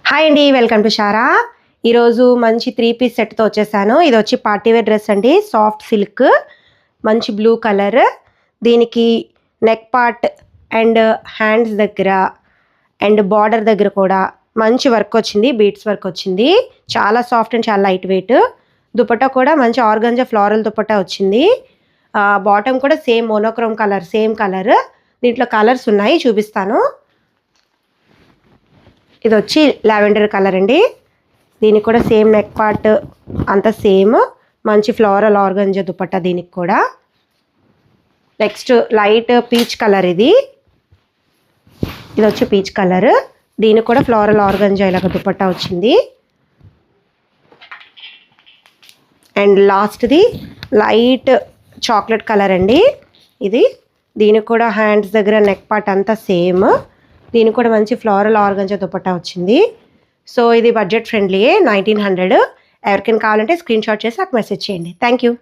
Hi అండి, welcome to Sarah. ఈరోజు మంచి 3 పీస్ సెట్తో వచ్చేసాను. ఇది వచ్చి పార్టీవేర్ డ్రెస్ అండి, సాఫ్ట్ సిల్క్, మంచి బ్లూ కలర్. దీనికి నెక్ పార్ట్ అండ్ హ్యాండ్స్ దగ్గర అండ్ బార్డర్ దగ్గర కూడా మంచి వర్క్ వచ్చింది, బీట్స్ వర్క్ వచ్చింది. చాలా సాఫ్ట్ అండ్ చాలా లైట్ వెయిట్. దుపట్టా కూడా మంచి ఆర్గంజా ఫ్లోరల్ దుపట్టా వచ్చింది. బాటమ్ కూడా same monochrome colour, same colour. దీంట్లో కలర్స్ ఉన్నాయి, చూపిస్తాను. ఇది వచ్చి లావెండర్ కలర్ అండి. దీనికి కూడా సేమ్ నెక్ పార్ట్ అంతా సేమ్, మంచి ఫ్లోరల్ ఆర్గంజా దుపట్టా దీనికి కూడా. నెక్స్ట్ లైట్ పీచ్ కలర్, ఇది వచ్చి పీచ్ కలర్. దీనికి కూడా ఫ్లోరల్ ఆర్గంజా ఇలాగ దుపట్టా వచ్చింది. అండ్ లాస్ట్ది లైట్ చాక్లెట్ కలర్ అండి ఇది. దీనికి కూడా హ్యాండ్స్ దగ్గర నెక్ పార్ట్ అంతా సేమ్. దీనికి కూడా మంచి ఫ్లోరల్ ఆర్గంజా దుపట్టా వచ్చింది. సో ఇది బడ్జెట్ ఫ్రెండ్లీయే, 1900. ఎవరికైనా కావాలంటే స్క్రీన్ షాట్ చేసి నాకు మెసేజ్ చేయండి. Thank you.